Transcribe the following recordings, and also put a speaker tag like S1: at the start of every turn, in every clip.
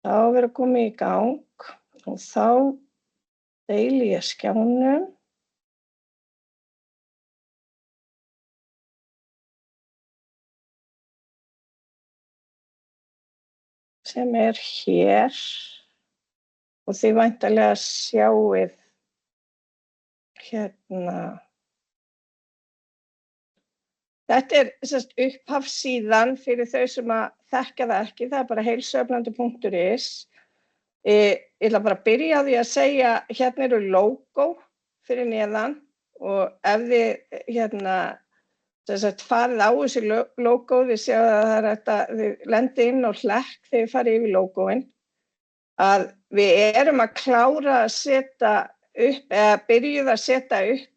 S1: Þá er verið að koma í gang og þá deili ég skjánum. Sem er hér og þið væntanlega sjáið hérna. Þetta er upphafssíðan fyrir þau sem að þekkja það ekki, það er bara heilsueflandi.is. Ég ætla bara að byrja á því að segja, hérna eru logo fyrir neðan og ef þið farið á þessi logo, þið sjáu að það er þetta, þið lendið inn og hlekk þegar þið farið yfir logoin, að við erum að klára að setja upp, eða byrjuð að setja upp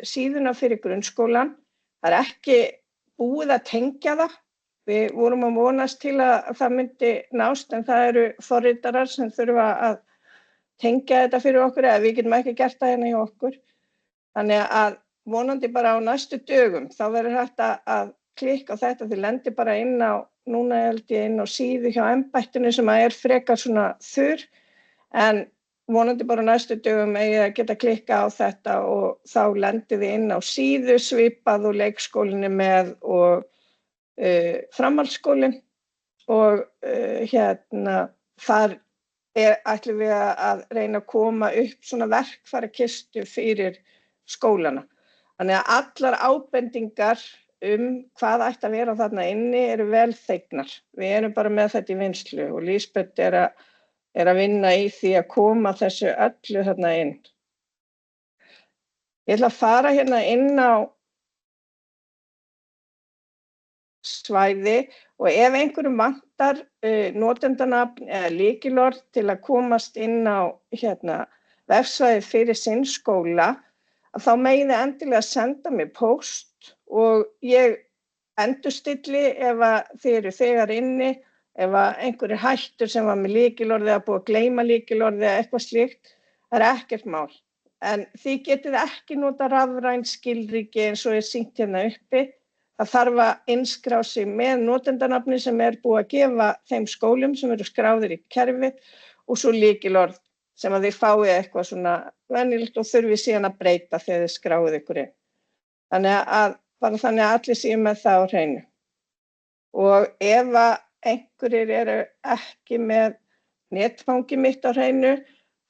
S1: síðuna fyrir grunnskólan. Það er ekki búið að tengja það. Við vorum að vonast til að það myndi nást, en það eru forritarar sem þurfa að tengja þetta fyrir okkur, eða við getum ekki gert það hérna hjá okkur. Þannig að vonandi bara á næstu dögum, þá verður hægt að klikka á þetta, þið lendir bara inn á, núna held ég inn á síðu hjá embættinu sem er frekar svona þurr, en vonandi bara næstu dögum eigi að geta klikka á þetta og þá lendir þið inn á síðu svipað og leikskólinni með og framhaldsskólinn og þar ætlum við að reyna að koma upp svona verkfærakistu fyrir skólana. Þannig að allar ábendingar hvað ætti að vera þarna inni eru vel þegnar. Við erum bara með þetta í vinnslu og Lísbet er að vinna í því að koma þessu öllu þarna inn. Ég ætla að fara hérna inn á svæði og ef einhverjum vantar notendanafn eða lykilorð til að komast inn á vefsvæði fyrir sinn skóla, að þá megið þið endilega senda mér póst og ég endurstilli ef að þið eru þegar inni, ef að einhverjir hættur sem var með lykilorði eða búið að gleyma lykilorði eða eitthvað slíkt, það er ekkert mál. En þið getið ekki nota rafræn skilríki eins og sýnt hérna uppi. Það þarf að innskrá sig með notendanafni sem er búið að gefa þeim skólum sem eru skráðir í kerfið og svo lykilorð sem að þið fáið eitthvað svona venjulegt og þurfið síðan að breyta þegar þið skráið ykkur inn. Þannig að allir séu með það á hreinu. Og ef að einhverjir eru ekki með netfangi mitt á hreinu,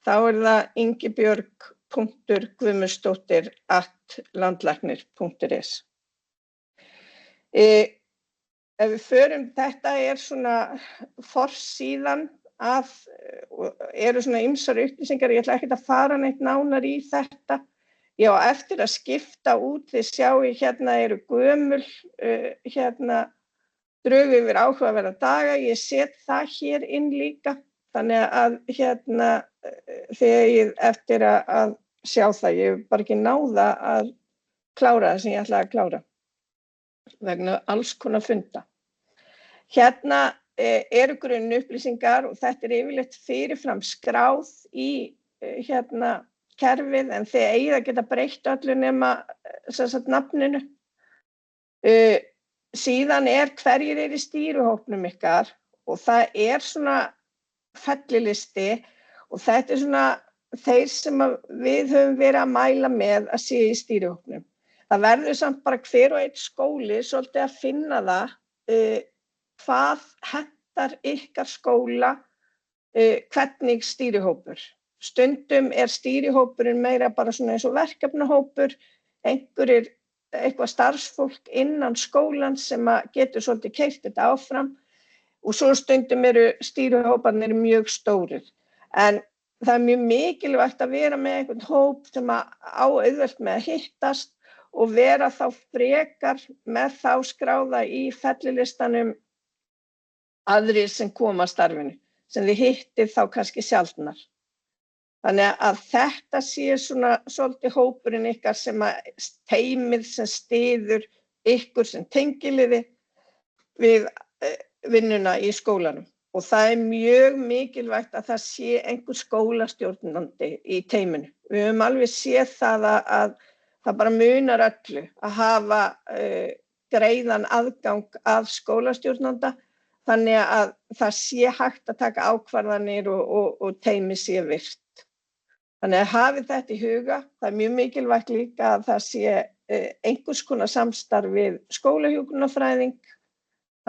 S1: þá er það ingibjörg.guðmundsdóttir@landlæknir.is. Ef við förum, þetta er svona forsíðan eru svona ýmsar upplýsingar, ég ætla ekkert að fara neitt nánar í þetta. Ég á eftir að skipta út, þið sjáu hérna eru gömul drög yfir áhugaverða daga, ég set það hér inn líka, þannig að þið eigið eftir að sjá það, ég hef bara ekki náða að klára það sem ég ætlaði að klára vegna alls konar funda. Hérna eru grunnupplýsingar og þetta er yfirleitt fyrirfram skráð í kerfið, en þið eigið að geta breytt öllu nema nafninu. Síðan hverjir eru í stýrihópnum ykkar og það er svona fellilisti og þetta er svona þeir sem við höfum verið að mæla með að sé í stýrihópnum. Það verður samt bara hver og einn skóli svolítið að finna það hvað hentar ykkar skóla, hvernig stýrihópur. Stundum er stýrihópurinn meira bara svona eins og verkefnahópur, einhverjir eitthvað starfsfólk innan skólans sem getur svolítið keyrt þetta áfram og svo stundum eru stýrihóparnir mjög stórir. En það er mjög mikilvægt að vera með einhvern hóp sem á auðvelt með að hittast og vera þá frekar með þá skráða í fellilistanum aðrir sem koma að starfinu, sem þið hittið þá kannski sjaldnar. Þannig að þetta sé svona svolítið hópurinn ykkar sem teymið sem styður ykkur sem tengiliði við vinnuna í skólanum. Og það er mjög mikilvægt að það sé einhver skólastjórnandi í teyminu. Við höfum alveg séð það að það bara munar öllu að hafa greiðan aðgang að skólastjórnanda, þannig að það sé hægt að taka ákvarðanir og teymi sé virt. Þannig að hafið þetta í huga. Það er mjög mikilvægt líka að það sé einhvers konar samstarf við skólahjúkrunarfræðing.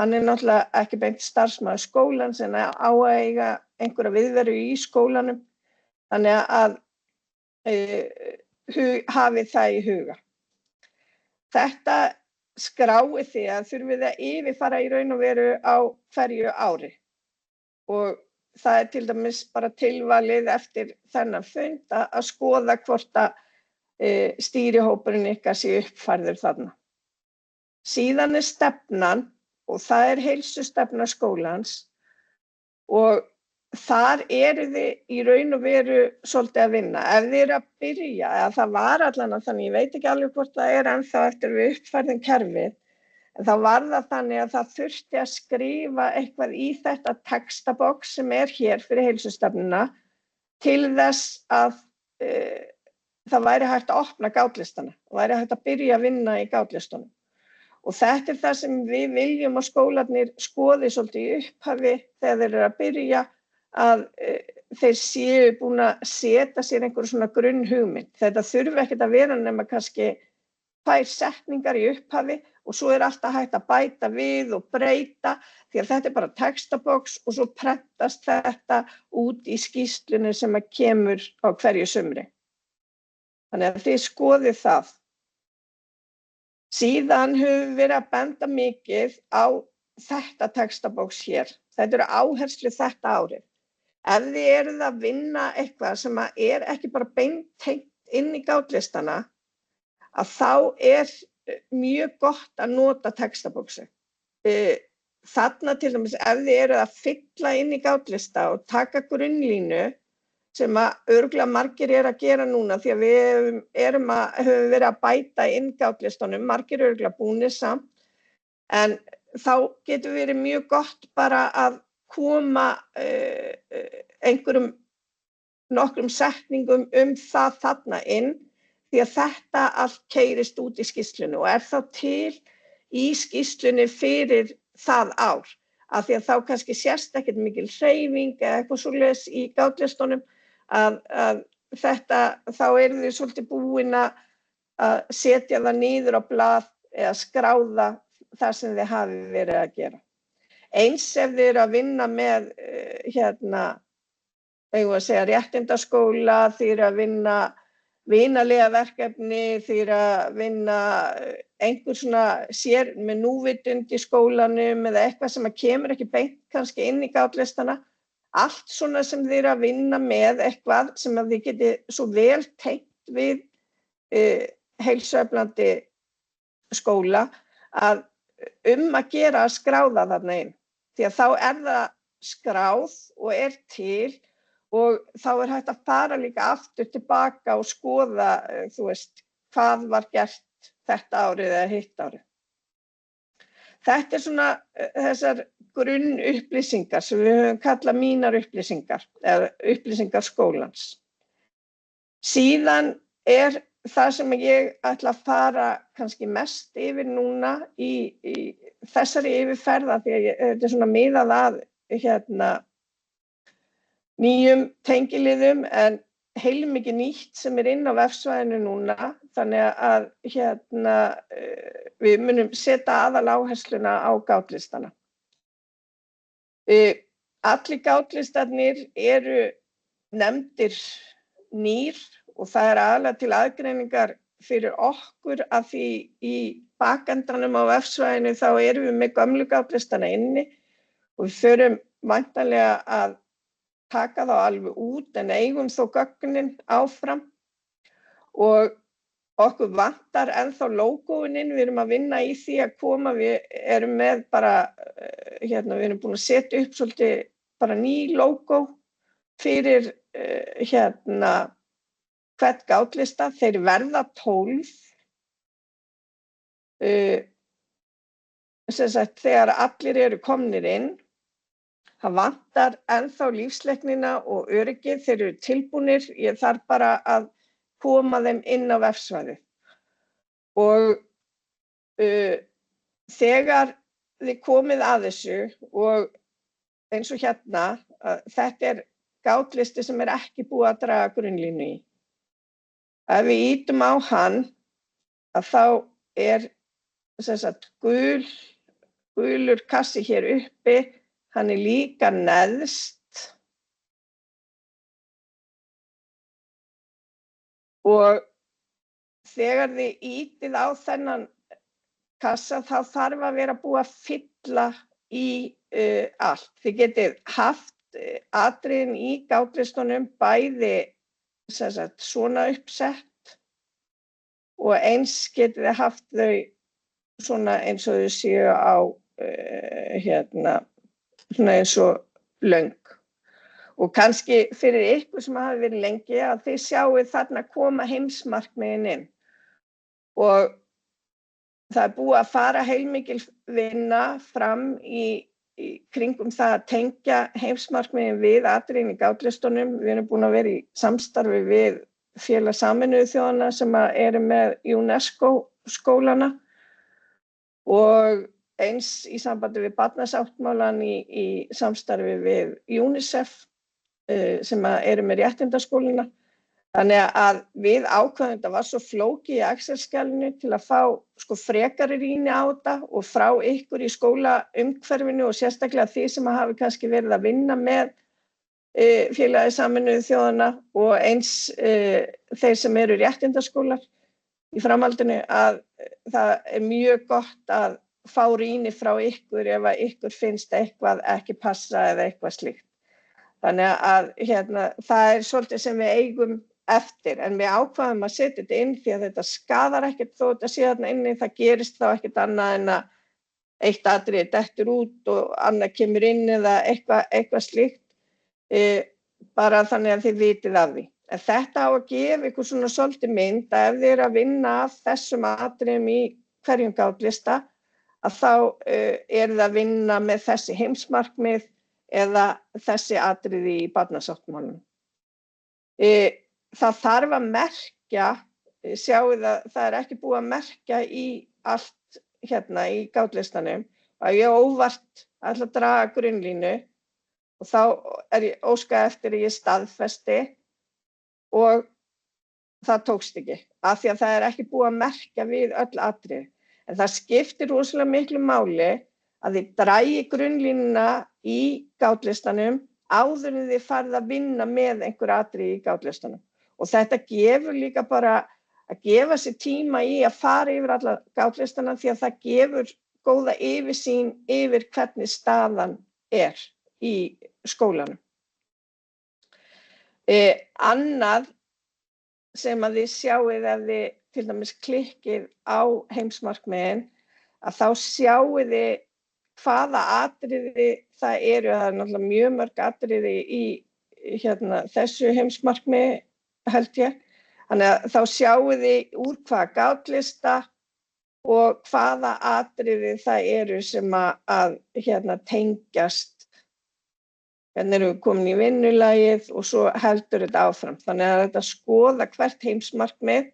S1: Hann er náttúrulega ekki beint starfsmaður skólans en á að eiga einhverja viðveru í skólanum. Þannig að hafið það í huga. Þetta skráið þið að þurfið að yfirfara í raun og veru á hverju ári. Og það er til dæmis bara tilvalið eftir þennan fund að skoða hvort að stýrihópurinn ykkar sé uppfærður þarna. Síðan er stefnan og það er heilsustefna skólans og þar eru þið í raun og veru svolítið að vinna. Ef þið eru að byrja, eða það var allan að þannig, ég veit ekki alveg hvort það er ennþá eftir við uppfærðum kerfið, en þá var það þannig að það þurfti að skrifa eitthvað í þetta textabox sem er hér fyrir heilsustefnuna til þess að það væri hægt að opna gátlistana og væri hægt að byrja að vinna í gátlistunum. Og þetta er það sem við viljum að skólarnir skoði svolítið í upphafi þegar þeir eru að byrja, að þeir séu búin að setja sér einhverju svona grunnhugmynd. Þetta þurfi ekkert að vera nema kannski 2 setningar í upphafi og svo er alltaf hægt að bæta við og breyta því að þetta er bara textabox og svo prentast þetta út í skýrslunni sem að kemur á hverju sumri. Þannig að þið skoðið það. Síðan höfum við verið að benda mikið á þetta textabox hér. Þetta eru áherslur þetta árið. Ef þið eruð að vinna eitthvað sem er ekki bara beintengt inn í gátlistana, að þá er mjög gott að nota textaboxi. Þarna til dæmis ef þið eruð að fylla inn í gátlista og taka grunnlínu sem að örugglega margir að gera núna því að við höfum verið að bæta inn gátlistunum, margir örugglega búnir samt, en þá getur verið mjög gott bara að koma nokkrum setningum það þarna inn því að þetta allt keyrist út í skýrslunni og er þá til í skýrslunni fyrir það ár. Af því að þá kannski sést ekkert mikil hreyfing eða eitthvað svoleiðis í gátlistunum að þá eru þið svolítið búin að setja það niður á blað eða skráða það sem þið hafi verið að gera. Eins ef þið eru að vinna með réttindaskóla, þið eru að vinna vinalega verkefni, þið eru að vinna einhver svona sér með núvitund í skólanum eða eitthvað sem kemur ekki beint kannski inn í gátlistana. Allt svona sem þið eru að vinna með eitthvað sem að þið geti svo vel tengt við heilsueflandi skóla að að gera að skráða þarna inn. Því að þá er það skráð og er til og þá er hægt að fara líka aftur tilbaka og skoða, hvað var gert þetta árið eða hitt árið. Þetta er svona þessar grunnupplýsingar sem við höfum kallað mínar upplýsingar, eða upplýsingar skólans. Síðan er það sem ég ætla að fara kannski mest yfir núna í þessari yfirferð því að þetta er svona miðað að nýjum tengiliðum en heilmikið nýtt sem er inn á vefsvæðinu núna þannig að við munum setja aðaláhersluna á gátlistana. Allir gátlistarnir eru nefndir nýr og það er aðalega til aðgreiningar fyrir okkur að því í bakendanum á vefsvæðinu þá erum við með gömlu gátlistana inni og við förum væntanlega að taka þá alveg út en eigum þó gögnin áfram og okkur vantar ennþá logoin inn, við erum að vinna í því að koma, við erum með bara, við erum búin að setja upp svolítið bara ný logo fyrir hvert gátlista, þeir verða 12 sem sagt þegar allir eru komnir inn. Það vantar ennþá lífsleiknina og öryggið, þeir eru tilbúnir, ég þarf bara að koma þeim inn á vefsvæðið. Og þegar þið komið að þessu og eins og hérna, þetta gátlisti sem ekki búið að draga grunnlínu í. Ef við ýtum á hann, að þá sem sagt gulur kassi hér uppi, hann líka neðst og þegar þið ýtið á þennan kassa þá þarf að vera búið að fylla í allt. Þið getið haft atriðin í gátlistunum bæði sem sagt svona uppsett og eins getið þið haft þau svona eins og þau séu á svona eins og löng. Og kannski fyrir ykkur sem hafi verið lengi að þið sjáið þarna koma heimsmarkmiðin inn. Og það búið að fara heilmikil vinna fram í kringum það að tengja heimsmarkmiðin við atriðin í gátlistunum. Við erum búin að vera í samstarfi við Félag Sameinuðu þjóðanna sem eru með UNESCO skólana og eins í sambandi við barnasáttmálann í samstarfi við UNICEF sem eru með réttindaskólana. Þannig að við ákveðum þetta var svo flókið í Excel-skjalinu til að fá frekari rýni á þetta og frá ykkur í skólaumhverfinu og sérstaklega því sem hafi kannski verið að vinna með Félagi Sameinuðu þjóðanna og eins þeir sem eru réttindaskólar í framhaldinu að það mjög gott að fá rýni frá ykkur ef að ykkur finnst eitthvað ekki passa eða eitthvað slíkt. Þannig að það svolítið sem við eigum eftir, en við ákváðum að setja þetta inn því að þetta skaðar ekkert þó þetta sé þarna inni, það gerist þá ekkert annað en að eitt atriði dettur út og annað kemur inn eða eitthvað slíkt, bara þannig að þið vitið af því. En þetta á að gefa ykkur svona svolítið mynd að ef þið eru að vinna af þessum atriðum í hverjum gátlista, að þá eru það að vinna með þessi heimsmarkmið eða þessi atriði í barnasáttmálanum. Það þarf að merkja, sjáið að það ekki búið að merkja í allt hérna í gátlistanum og ég óvart ætla að draga grunnlínu og þá ég óskað eftir að ég staðfesti og það tókst ekki af því að það ekki búið að merkja við öll atriði. En það skiptir rosalega miklu máli að þið dragi grunnlínuna í gátlistanum áður en þið farið að vinna með einhver atriði í gátlistanum. Og þetta gefur líka bara að gefa sér tíma í að fara yfir alla gátlistana því að það gefur góða yfirsýn yfir hvernig staðan í skólanum. Annað sem að þið sjáið ef þið til dæmis klikkið á heimsmarkmiðin að þá sjáið þið hvaða atriði það eru. Það náttúrulega mjög mörg atriði í þessu heimsmarkmiði held ég. Þannig að þá sjáið þið úr hvaða gátlista og hvaða atriði það eru sem að tengjast. Hérna erum við komin í vinnulagið og svo heldur þetta áfram. Þannig að þetta skoða hvert heimsmarkmið,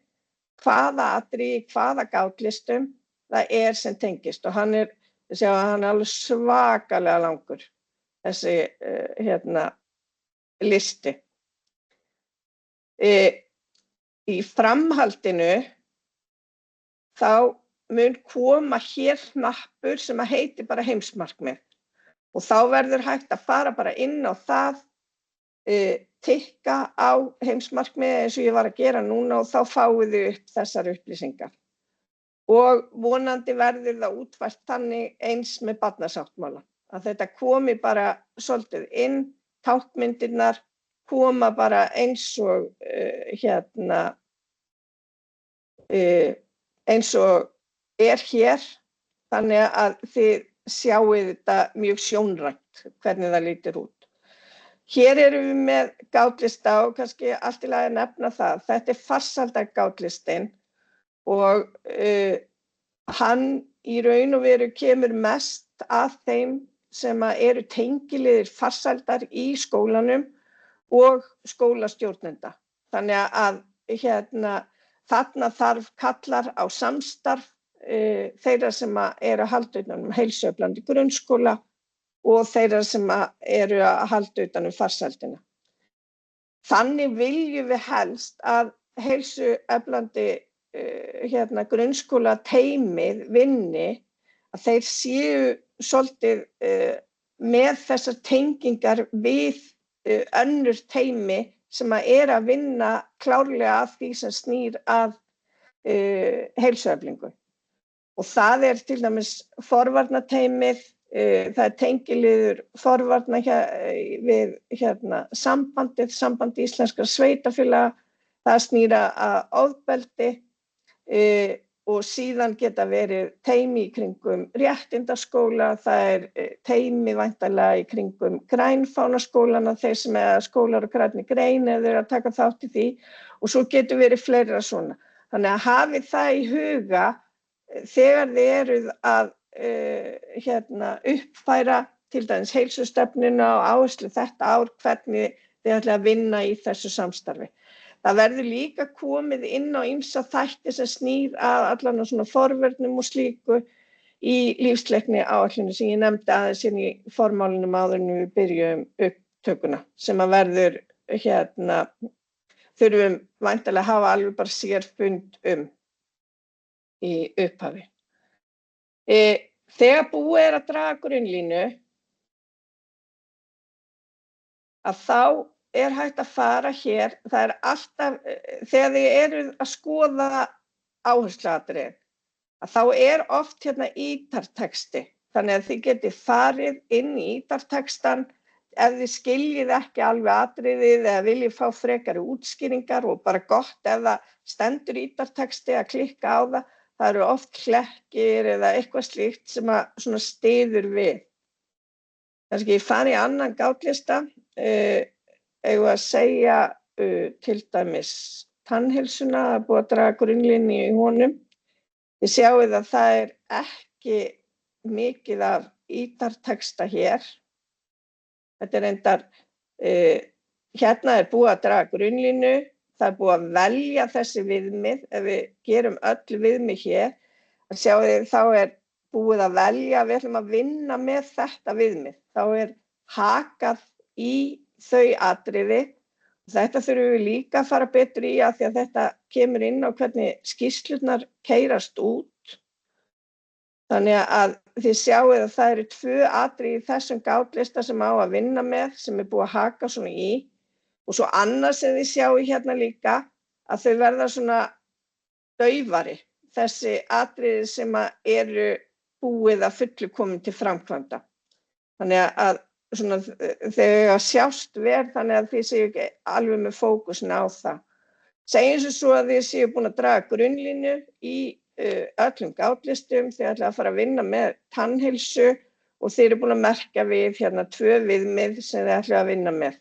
S1: hvaða atriði, hvaða gátlistum það sem tengist. Og hann alveg svakalega langur, þessi listi. Í framhaldinu þá mun koma hér hnappur sem heitir bara heimsmarkmið og þá verður hægt að fara bara inn á það, tikka á heimsmarkmiði eins og ég var að gera núna og þá fáið þið upp þessar upplýsingar. Og vonandi verður það útfært þannig eins með barnasáttmála að þetta komi bara svolítið inn, tákmyndirnar koma bara eins og eins og hér, þannig að þið sjáið þetta mjög sjónrænt hvernig það lítur út. Hér erum við með gátlista og kannski allt í lagi að nefna það. Þetta farsældargátlistin og hann í raun og veru kemur mest að þeim sem eru tengiliðir farsældar í skólanum og skólastjórnenda. Þannig að þarna kallar á samstarf þeirra sem eru að halda utan heilsueflandi grunnskóla og þeirra sem eru að halda utan farsældina. Þannig viljum við helst að heilsueflandi grunnskóla teymið vinni, að þeir séu svolítið með þessar tengingar við önnur teymi sem að vinna klárlega að því sem snýr að heilsueflingu. Og það til dæmis forvarnateymið, það tengiliður forvarna við samband íslenskra sveitarfélaga, það snýr að ofbeldi og síðan geta verið teymi í kringum réttindaskóla, það teymi væntanlega í kringum grænfánaskólana, þeir sem skólar og grænni grein þeir að taka þátt í því og svo getur verið fleira svona. Þannig að hafið það í huga þegar þið eruð að uppfæra til dæmis heilsustefnuna og áherslu þetta ár hvernig þið ætlið að vinna í þessu samstarfi. Það verður líka komið inn á ýmsa þætti sem snýr að allan svona forvörnum og slíku í lífsleikni áætlunum sem ég nefndi aðeins inn í formálunum áður en við byrjum upptökuna sem að verður þurfum væntanlega að hafa alveg bara sérfund í upphafi. Þegar búið að draga grunnlínu að þá hægt að fara hér, það alltaf, þegar þið eruð að skoða áhersluatriði, að þá oft ítartexti, þannig að þið getið farið inn í ítartextan ef þið skiljið ekki alveg atriðið eða viljið fá frekari útskýringar og bara gott ef það stendur ítartexti að klikka á það, það eru oft hlekkir eða eitthvað slíkt sem að svona styður við. Kannski ég fari í annan gátlista, eigum að segja til dæmis tannheilsuna, að búið að draga grunnlínu í honum. Þið sjáið að það ekki mikið af ítartexta hér. Þetta reyndar, hérna búið að draga grunnlínu, það búið að velja þessi viðmið, ef við gerum öll viðmið hér, að sjáið þá búið að velja, við ætlum að vinna með þetta viðmið. Þá hakað í þau atriði. Þetta þurfum við líka að fara betur í því að þetta kemur inn á hvernig skýrslurnar keyrast út. Þannig að þið sjáið að það eru 2 atriði í þessum gátlista sem á að vinna með, sem búið að haka svona í. Og svo annað sem þið sjáið hérna líka, að þau verða svona daufari, þessi atriði sem eru búið að fullu komin til framkvæmda. Þannig að svona, þegar að sjást verð, þannig að þið séu ekki alveg með fókusin á það. Segjum svo að þið séu búin að draga grunnlínu í öllum gátlistum, þið ætla að fara að vinna með tannheilsu og þið eru búin að merkja við 2 viðmið sem þið ætla að vinna með.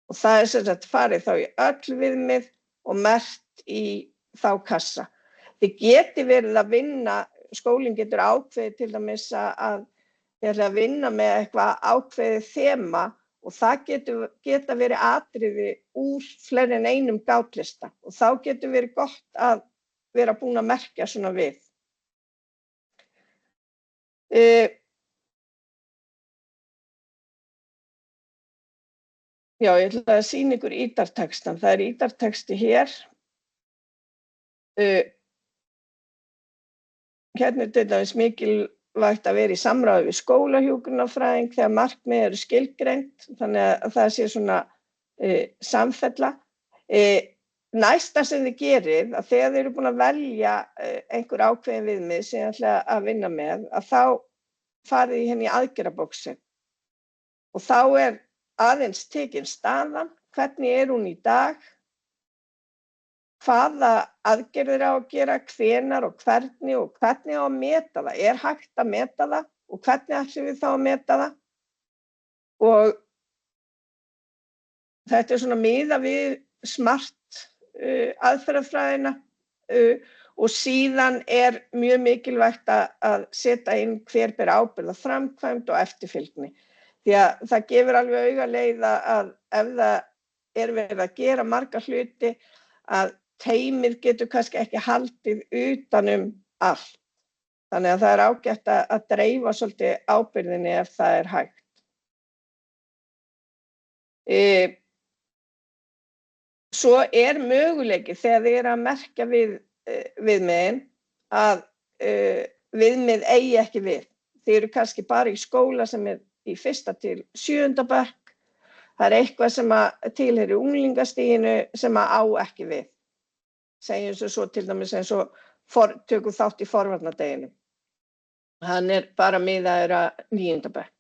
S1: Og það sem sagt farið þá í öll viðmið og merkt í þá kassa. Þið geti verið að vinna, skólinn getur ákveðið til dæmis að þið ætla að vinna með eitthvað ákveðið þema og það geta verið atriði úr fleiri en einum gátlista og þá getur verið gott að vera búin að merkja svona við. Já, ég ætla að sýna ykkur ítartextan. Það ítartexti hér. Hérna til dæmis mikilvægt að vera í samráði við skólahjúkrunarfræðing þegar markmið eru skilgreind, þannig að það sé svona samfella. Næsta sem þið gerið, að þegar þið eru búin að velja einhver ákveðin viðmið sem þið ætla að vinna með, að þá farið í henni í aðgerðabóksin. Og þá aðeins tekin staðan, hvernig hún í dag, hvaða aðgerðir á að gera, hvenær og hvernig á að meta það. Hægt að meta það og hvernig ætlum við þá að meta það? Og þetta svona miðað við smart aðferðafræðina og síðan mjög mikilvægt að setja inn hver ber ábyrgð á framkvæmd og eftirfylgni. Því að það gefur alveg augaleið að ef það verið að gera marga hluti að teymið getur kannski ekki haldið utan allt. Þannig að það er ágætt að dreifa svolítið ábyrgðinni ef það er hægt. Svo er möguleiki þegar þið eru að merkja viðmiðin að viðmið eigi ekki við. Þið eru kannski bara í skóla sem er í 1. til 7. bekk. Það er eitthvað sem að tilheyrir unglingastiginu sem að á ekki við. Segjum svo til dæmis eins og tökum þátt í forvarnardeginu. Hann er bara miðaður að 9. bekk.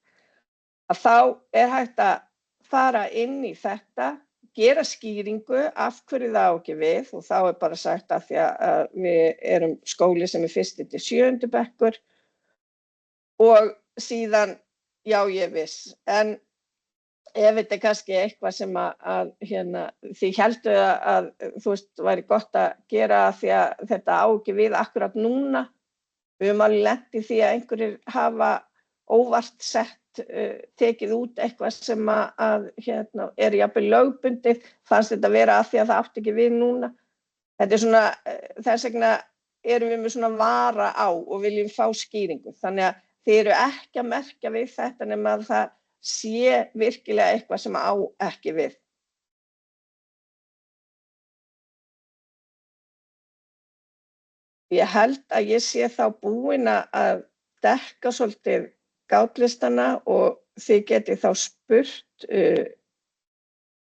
S1: Að þá er hægt að fara inn í þetta, gera skýringu af hverju það á ekki við og þá er bara sagt að því að við erum skóli sem er 1. til 7. bekkur og síðan já ég viss. En ef þetta er kannski eitthvað sem að þið héldu að þú veist, væri gott að gera því að þetta á ekki við akkurat núna. Við höfum alveg lent í því að einhverjir hafa óvart tekið út eitthvað sem að er jafnvel lögbundið, fannst þetta vera að því að það átti ekki við núna. Þetta er svona, þess vegna erum við með svona vara á og viljum fá skýringu. Þannig að þið eru ekki að merkja við þetta nema að það sé virkilega eitthvað sem á ekki við. Ég held að ég sé þá búin að dekka svolítið gátlistana og þið getið þá spurt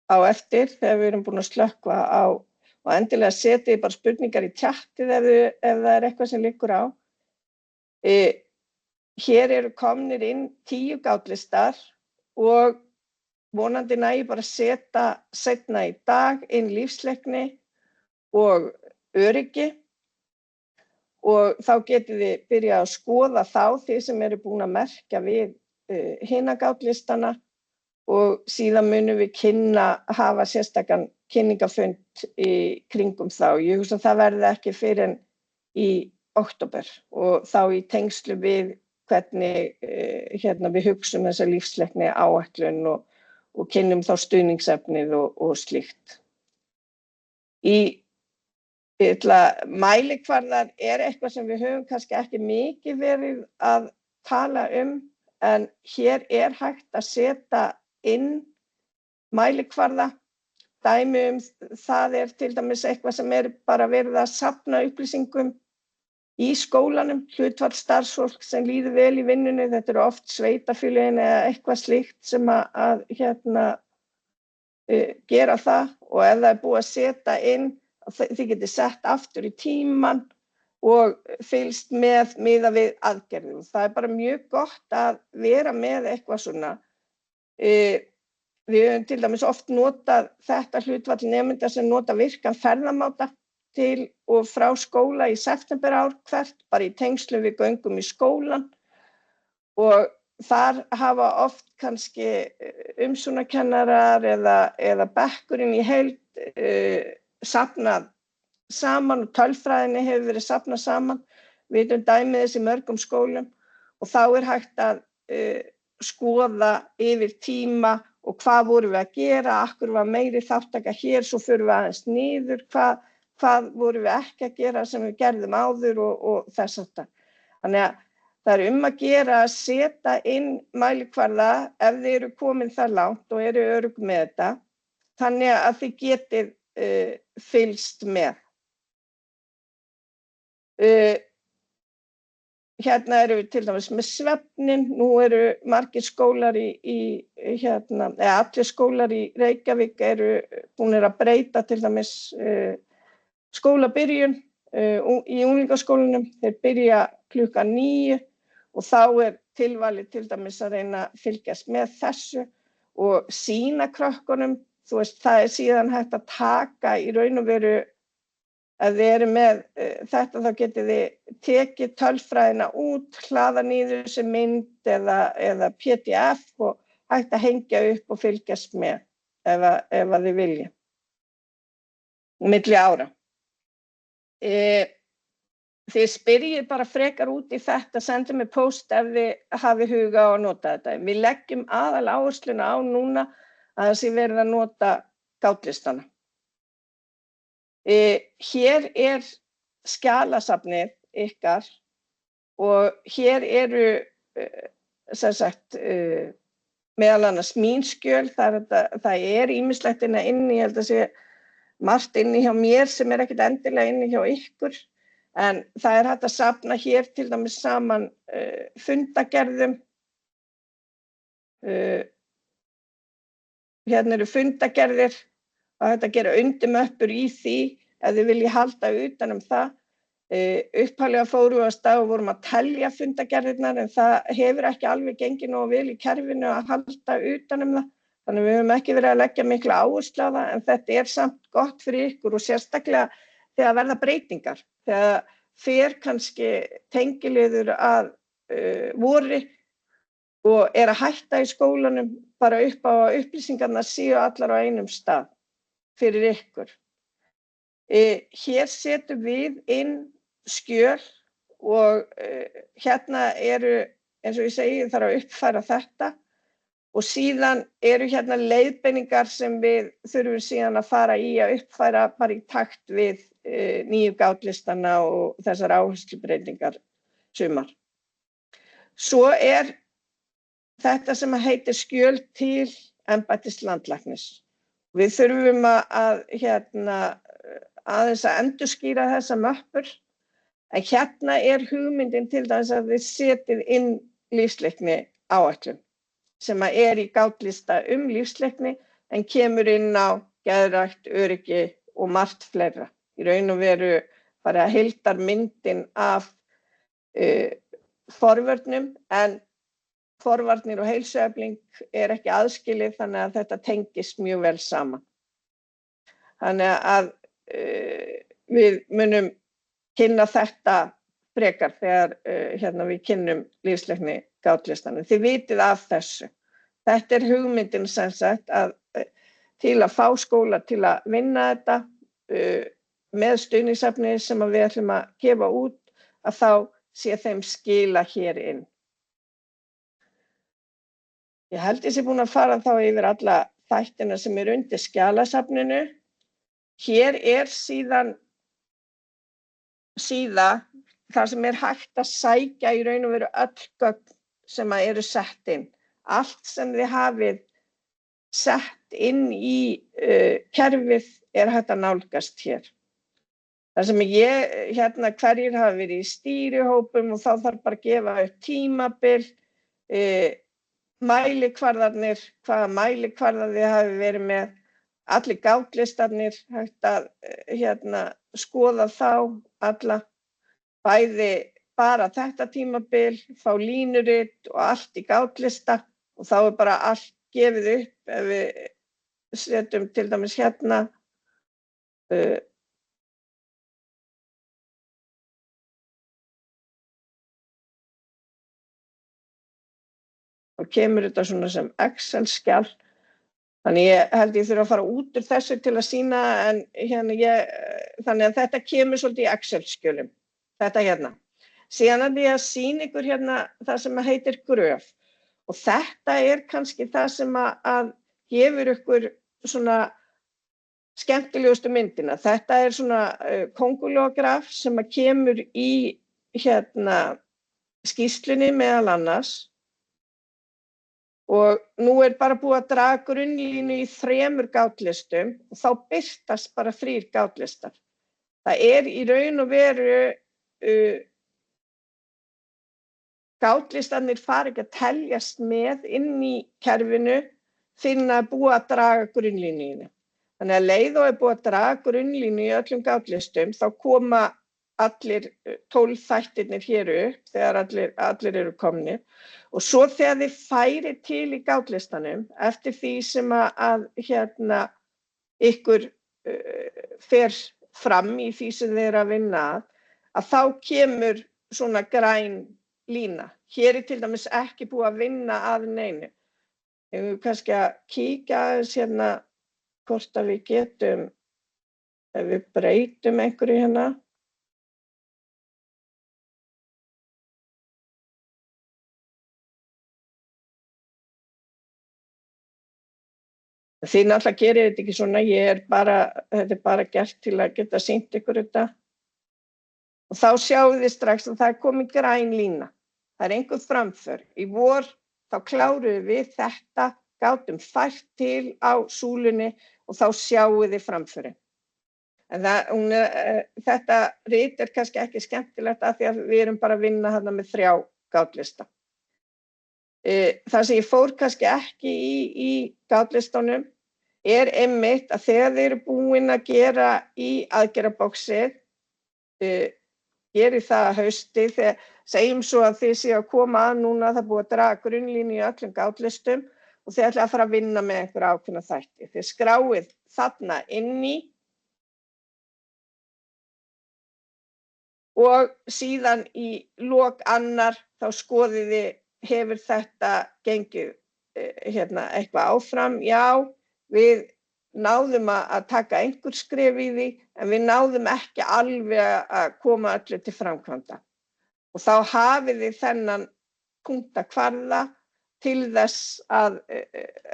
S1: á eftir þegar við erum búin að slökkva á og endilega setið bara spurningar í tjattið ef það er eitthvað sem liggur á. Hér eru komnir inn 10 gátlistar og vonandi nægi bara að setja seinna í dag inn lífsleikni og öryggi og þá getið þið byrjað að skoða þá þið sem eru búin að merkja við hina gátlistana og síðan munum við hafa sérstakan kynningafund í kringum þá. Ég hugsa að það verði ekki fyrr en í október og þá í tengslu við hvernig við hugsum þessa lífsleikni áætlun og kynnum þá stuðningsefnið og slíkt. Mælikvarðar er eitthvað sem við höfum kannski ekki mikið verið að tala en hér er hægt að setja inn mælikvarða. Dæmi það er til dæmis eitthvað sem er bara verið að safna upplýsingum í skólanum, hlutfall starfsfólk sem líður vel í vinnunni, þetta eru oft sveitarfélögin eða eitthvað slíkt sem að gera það og ef það er búið að setja inn, þið getið sett aftur í tíman og fylgst miðað við aðgerðum. Það er bara mjög gott að vera með eitthvað svona. Við höfum til dæmis oft notað þetta hlutfall nemenda sem nota virkan ferðamáta til og frá skóla í september ár hvert, bara í tengslum við göngum í skólan og þar hafa oft kannski umsjónarkennarar eða bekkurinn í heild safnað saman og tölfræðinni hefur verið safnað saman. Við vitum dæmið þess í mörgum skólum og þá er hægt að skoða yfir tíma og hvað vorum við að gera, akkur var meiri þáttaka hér, svo förum við aðeins niður, hvað vorum við ekki að gera sem við gerðum áður og þess aftar. Þannig að það er að gera að setja inn mælikvarða ef þið eru komin það langt og eru örugg með þetta, þannig að þið getið fylgst með. Hérna eru við til dæmis með svefnin, nú eru margir skólar allir skólar í Reykjavík eru búnir að breyta til dæmis skólabyrjun í unglingaskólanum, þeir byrja klukkan 9 og þá er tilvalið til dæmis að reyna að fylgjast með þessu og sýna krökkunum, þú veist, það er síðan hægt að taka í raun og veru, ef þið eru með þetta þá getið þið tekið tölfræðina út, hlaða niður sem mynd eða PDF og hægt að hengja upp og fylgjast með ef þið vilja, milli ára. Þið spyrjið bara frekar út í þetta, sendið mér post ef þið hafi huga á að nota þetta. Við leggjum aðal áhersluna á núna að það sé verið að nota gátlistana. Hér er skjalasafnið ykkar og hér eru sem sagt meðal annars mín skjöl, það er ýmislegt inni, ég held að sé margt inni hjá mér sem er ekkert endilega inni hjá ykkur, en það er hægt að safna hér til dæmis saman fundagerðum. Hérna eru fundagerðir og hægt að gera undirmöppur í því ef þið viljið halda utan það. Upphaflega fórum við af stað og vorum að telja fundagerðirnar, en það hefur ekki alveg gengið nógu vel í kerfinu að halda utan það. Þannig við höfum ekki verið að leggja mikla áherslu á það, en þetta er samt gott fyrir ykkur og sérstaklega þegar verða breytingar. Þegar fer kannski tengiliður að vori og er að hætta í skólanum bara upp á að upplýsingarnar séu allar á einum stað fyrir ykkur. Hér setjum við inn skjöl og hérna eru, eins og ég segi, þarf að uppfæra þetta og síðan eru hérna leiðbeiningar sem við þurfum síðan að fara í að uppfæra bara í takt við nýju gátlistana og þessar áherslubreytingar sumar. Svo er þetta sem heitir skjöl til embættis landlæknis. Við þurfum að aðeins að endurskýra þessa möppur, en hérna er hugmyndin til dæmis að þið setið inn lífsleikni áætlun sem er í gátlista lífsleikni en kemur inn á geðrækt, öryggi og margt fleira. Í raun og veru bara heildarmyndin af forvörnum, en forvarnir og heilsuefling er ekki aðskilið, þannig að þetta tengist mjög vel saman. Þannig að við munum kynna þetta frekar þegar við kynnum lífsleikni gátlistanum. Þið vitið af þessu. Þetta er hugmyndin sem sagt að til að fá skóla til að vinna þetta með stuðningsefni sem við ætlum að gefa út, að þá sé þeim skila hér inn. Ég held ég sé búin að fara þá yfir alla þættina sem eru undir skjalasafninu. Hér er síðan síða þar sem er hægt að sækja í raun og veru öll gögn sem eru sett inn. Allt sem þið hafið sett inn í kerfið er hægt að nálgast hér. Það sem hverjir hafa verið í stýrihópum og þá þarf bara að gefa upp tímabil, mælikvarðarnir, hvaða mælikvarðar þið hafi verið með, allir gátlistarnir, hægt að skoða þá alla, bæði bara þetta tímabil, fá línurit og allt í gátlista og þá er bara allt gefið upp ef við setjum til dæmis hérna og kemur þetta svona sem Excel-skjal. Þannig ég held ég þurfa að fara út úr þessu til að sýna, en þannig að þetta kemur svolítið í Excel-skjölum, þetta hérna. Síðan er ég að sýna ykkur hérna það sem heitir gröf og þetta er kannski það sem að gefur ykkur svona skemmtilegustu myndina. Þetta er svona kongulógraf sem að kemur í skýrslunni meðal annars. Og nú er bara búið að draga grunnlínu í 3 gátlistum og þá birtast bara 3 gátlistar. Það er í raun og veru, gátlistarnir fara ekki að teljast með inn í kerfinu fyrir að búið að draga grunnlínu. Þannig að leið og er búið að draga grunnlínu í öllum gátlistum, þá koma allir 12 þættirnir hér upp þegar allir eru komnir. Og svo þegar þið færið til í gátlistanum, eftir því sem að ykkur fer fram í því sem þið eru að vinna að þá kemur svona græn lína. Hér er til dæmis ekki búið að vinna að neinu. Við höfum kannski að kíkja aðeins hvort að við getum, ef við breytum einhverju hérna. Þið náttúrulega gerir þetta ekki svona, þetta er bara gert til að geta sýnt ykkur þetta. Og þá sjáum við strax að það komin græn lína. Það einhver framför. Í vor þá kláruðum við þetta, gátum fært til á súlunni og þá sjáum við framförin. En þetta rit kannski ekki skemmtilegt af því að við erum bara að vinna þarna með 3 gátlista. Það sem ég fór kannski ekki í gátlistunum einmitt að þegar þið eru búin að gera í aðgerðaboxið, geri það að hausti, þegar segjum svo að þið séu að koma að núna, það búið að draga grunnlínu í öllum gátlistum og þið ætla að fara að vinna með einhverja ákveðna þætti. Þið skráið þarna inn í og síðan í lok annar þá skoðið þið, hefur þetta gengið eitthvað áfram? Já, við náðum að taka einhver skref í því, en við náðum ekki alveg að koma öllu til framkvæmda. Og þá hafið þið þennan punktakvarða til þess að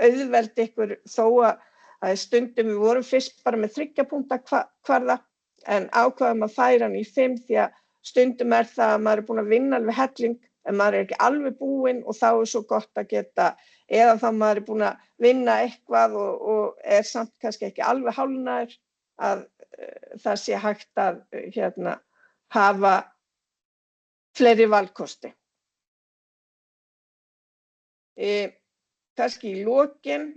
S1: auðvelda ykkur þó að stundum við vorum fyrst bara með 3 punktakvarða en ákváðum að færa hann í 5 því að stundum það að maður búinn að vinna alveg helling en maður ekki alveg búinn og þá svo gott að geta, eða þá maður búinn að vinna eitthvað og samt kannski ekki alveg hálfnaður að það sé hægt að hafa fleiri valkosti. Kannski í lokin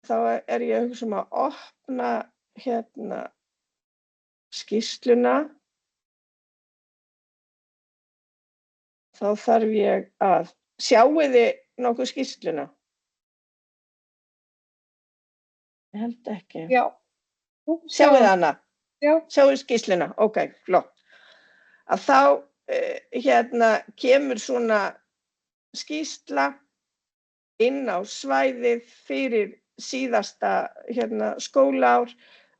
S1: þá ég að hugsa að opna skýrsluna. Þá þarf ég að sjáið þið nokkuð skýrsluna? Ég held ekki.
S2: Já.
S1: Sjáið þið hana?
S2: Já.
S1: Sjáið skýrsluna? Ok, flott. Að þá kemur svona skýrsla inn á svæðið fyrir síðasta skólaár.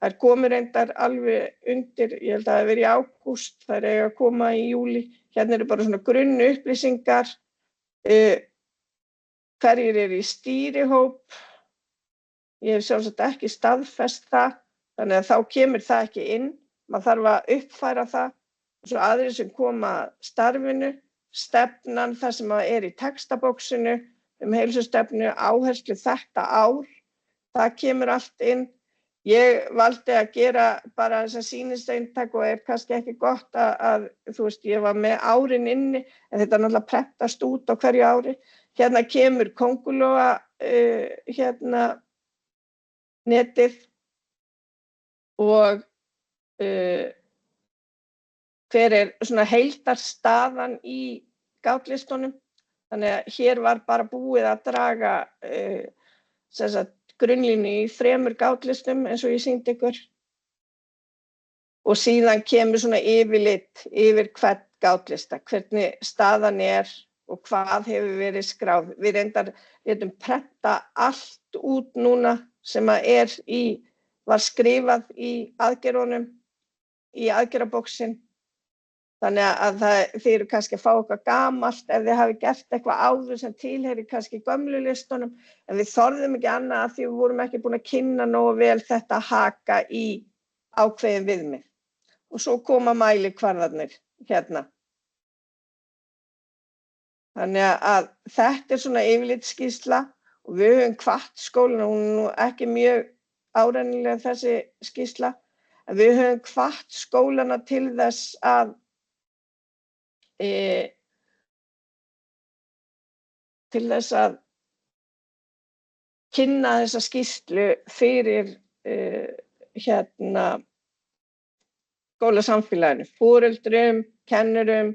S1: Þær komu reyndar alveg undir, ég held að það verið í ágúst, þær eiga að koma í júlí. Hérna eru bara svona grunnu upplýsingar, hverjir eru í stýrihóp. Ég hef sjálfsagt ekki staðfest það, þannig að þá kemur það ekki inn. Maður þarf að uppfæra það. Og svo aðrir sem koma að starfinu, stefnan, það sem er í textabóksinu, heilsustefnu, áherslu þetta ár, það kemur allt inn. Ég valdi að gera bara þessa sýniseintak og kannski ekki gott að þú veist, ég var með árin inni, en þetta náttúrulega prentast út á hverju ári. Hérna kemur Köngulóa netið og hver svona heildarstaðan í gátlistunum. Þannig að hér var bara búið að draga grunnlínu í 3 gátlistum eins og ég sýndi ykkur. Og síðan kemur svona yfirlit yfir hvern gátlista, hvernig staðan og hvað hefur verið skráð. Við reyndar létum prenta allt út núna sem var skrifað í aðgerðunum, í aðgerðabóksinn. Þannig að þið eru kannski að fá eitthvað gamalt ef þið hafi gert eitthvað áður sem tilheyrir kannski gömlu listunum, en við þorðum ekki annað af því við vorum ekki búin að kynna nógu vel þetta haka í ákveðin viðmið. Og svo koma mælikvarðarnir hérna. Þannig að þetta svona yfirlitsskýrsla og við höfum hvatt skólana, hún nú ekki mjög árennilega þessi skýrsla, en við höfum hvatt skólana til þess að kynna þessa skýrslu fyrir skólasamfélaginu, foreldrum, kennurum,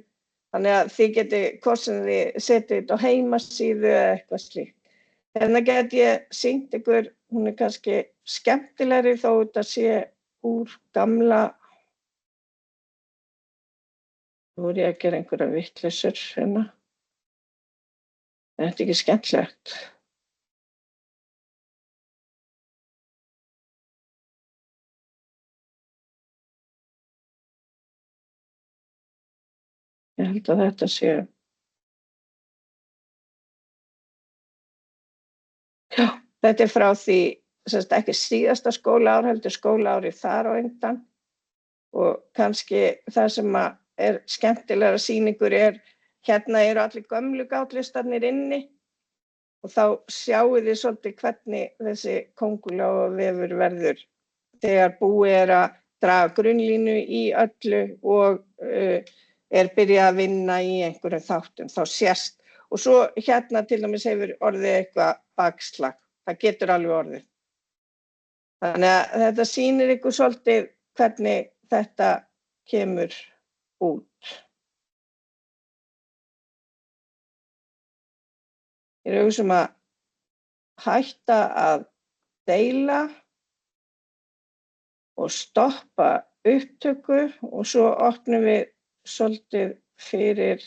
S1: þannig að þið geti hvort sem þið setið þetta á heimasíðu eða eitthvað slíkt. Hérna get ég sýnt ykkur, hún kannski skemmtilegri þó þetta sé úr gamla. Nú ég að gera einhverja vitleysur hérna. Þetta ekki skemmtilegt. Ég held að þetta sé. Já, þetta frá því, ekki síðasta skólaár, heldur skólaárið þar á undan. Og kannski það sem er skemmtilegra sýningur hérna eru allir gömlu gátlistarnir inni og þá sjáið þið svolítið hvernig þessi kóngulóarvefur verður þegar búið að draga grunnlínu í öllu og byrjað að vinna í einhverjum þáttum, þá sést. Og svo hérna til dæmis hefur orðið eitthvað bakslag, það getur alveg orðið. Þannig að þetta sýnir ykkur svolítið hvernig þetta kemur út. Ég er auðvitað að hætta að deila og stoppa upptöku og svo opnum við svolítið fyrir